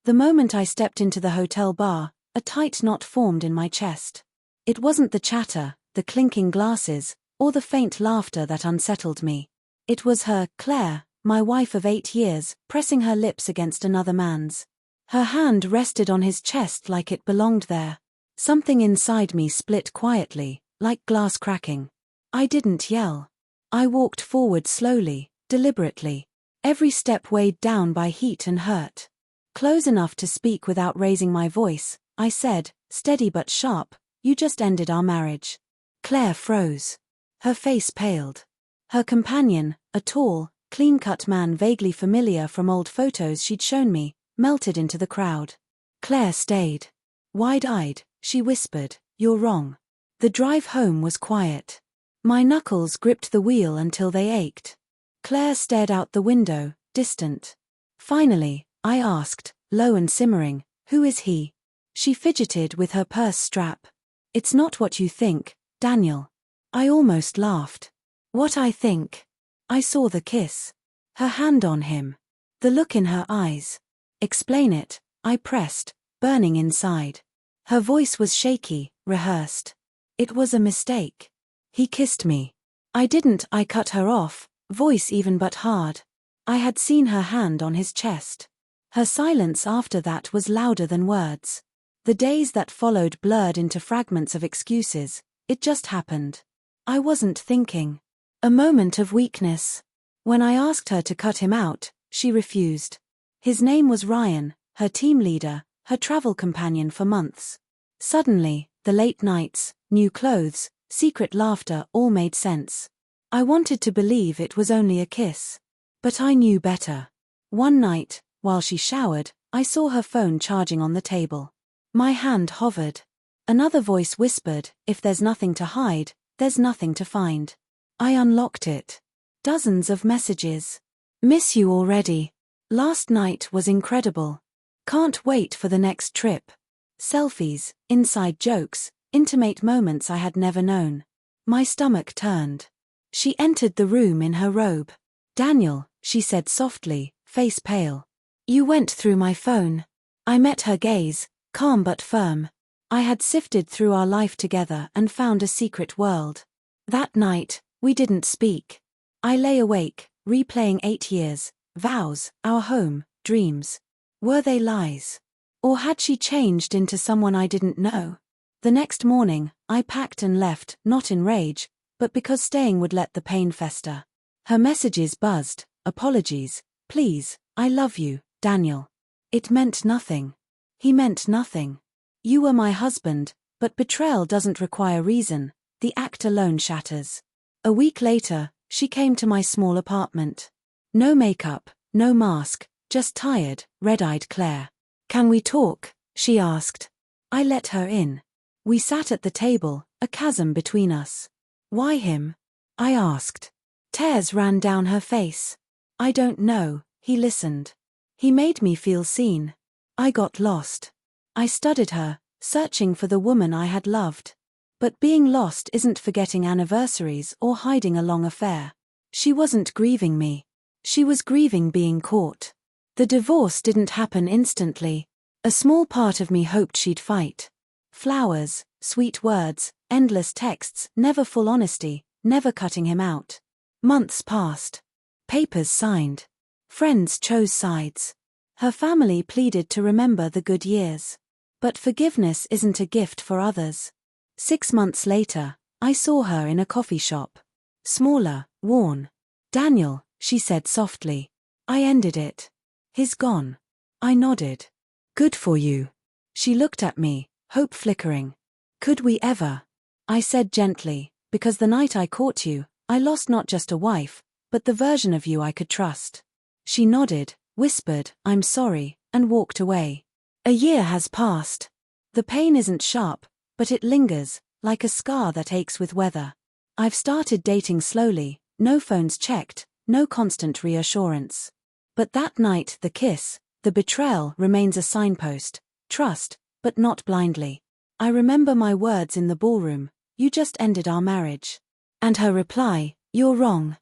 The moment I stepped into the hotel bar, a tight knot formed in my chest. It wasn't the chatter, the clinking glasses, or the faint laughter that unsettled me. It was her, Claire, my wife of 8 years, pressing her lips against another man's. Her hand rested on his chest like it belonged there. Something inside me split quietly, like glass cracking. I didn't yell. I walked forward slowly, deliberately. Every step weighed down by heat and hurt. Close enough to speak without raising my voice, I said, steady but sharp, "You just ended our marriage." Claire froze. Her face paled. Her companion, a tall, clean-cut man vaguely familiar from old photos she'd shown me, melted into the crowd. Claire stayed. Wide-eyed, she whispered, "You're wrong." The drive home was quiet. My knuckles gripped the wheel until they ached. Claire stared out the window, distant. Finally, I asked, low and simmering, "Who is he?" She fidgeted with her purse strap. "It's not what you think, Daniel." I almost laughed. "What I think?" I saw the kiss. Her hand on him. The look in her eyes. "Explain it," I pressed, burning inside. Her voice was shaky, rehearsed. "It was a mistake. He kissed me." I didn't, I cut her off, voice even but hard. I had seen her hand on his chest. Her silence after that was louder than words. The days that followed blurred into fragments of excuses. It just happened. I wasn't thinking. A moment of weakness. When I asked her to cut him out, she refused. His name was Ryan, her team leader, her travel companion for months. Suddenly, the late nights, new clothes, secret laughter all made sense. I wanted to believe it was only a kiss. But I knew better. One night, while she showered, I saw her phone charging on the table. My hand hovered. Another voice whispered, "If there's nothing to hide, there's nothing to find." I unlocked it. Dozens of messages. "Miss you already. Last night was incredible. Can't wait for the next trip." Selfies, inside jokes, intimate moments I had never known. My stomach turned. She entered the room in her robe. "Daniel," she said softly, face pale. "You went through my phone." I met her gaze, calm but firm. I had sifted through our life together and found a secret world. That night, we didn't speak. I lay awake, replaying 8 years, vows, our home, dreams. Were they lies? Or had she changed into someone I didn't know? The next morning, I packed and left, not in rage, but because staying would let the pain fester. Her messages buzzed, "Apologies, please, I love you, Daniel." It meant nothing. He meant nothing. "You were my husband, but betrayal doesn't require reason, the act alone shatters." A week later, she came to my small apartment. No makeup, no mask, just tired, red-eyed Claire. "Can we talk?" she asked. I let her in. We sat at the table, a chasm between us. "Why him?" I asked. Tears ran down her face. "I don't know," he listened. "He made me feel seen. I got lost." I studied her, searching for the woman I had loved. But being lost isn't forgetting anniversaries or hiding a long affair. She wasn't grieving me. She was grieving being caught. The divorce didn't happen instantly. A small part of me hoped she'd fight. Flowers, sweet words, endless texts, never full honesty, never cutting him out. Months passed. Papers signed. Friends chose sides. Her family pleaded to remember the good years. But forgiveness isn't a gift for others. 6 months later, I saw her in a coffee shop. Smaller, worn. "Daniel," she said softly. I ended it. "He's gone." I nodded. "Good for you." She looked at me, hope flickering. "Could we ever?" I said gently, "Because the night I caught you, I lost not just a wife, but the version of you I could trust." She nodded, whispered, "I'm sorry," and walked away. A year has passed. The pain isn't sharp, but it lingers, like a scar that aches with weather. I've started dating slowly, no phones checked, no constant reassurance. But that night, the kiss, the betrayal remains a signpost. Trust, but not blindly. I remember my words in the ballroom, "You just ended our marriage." And her reply, "You're wrong."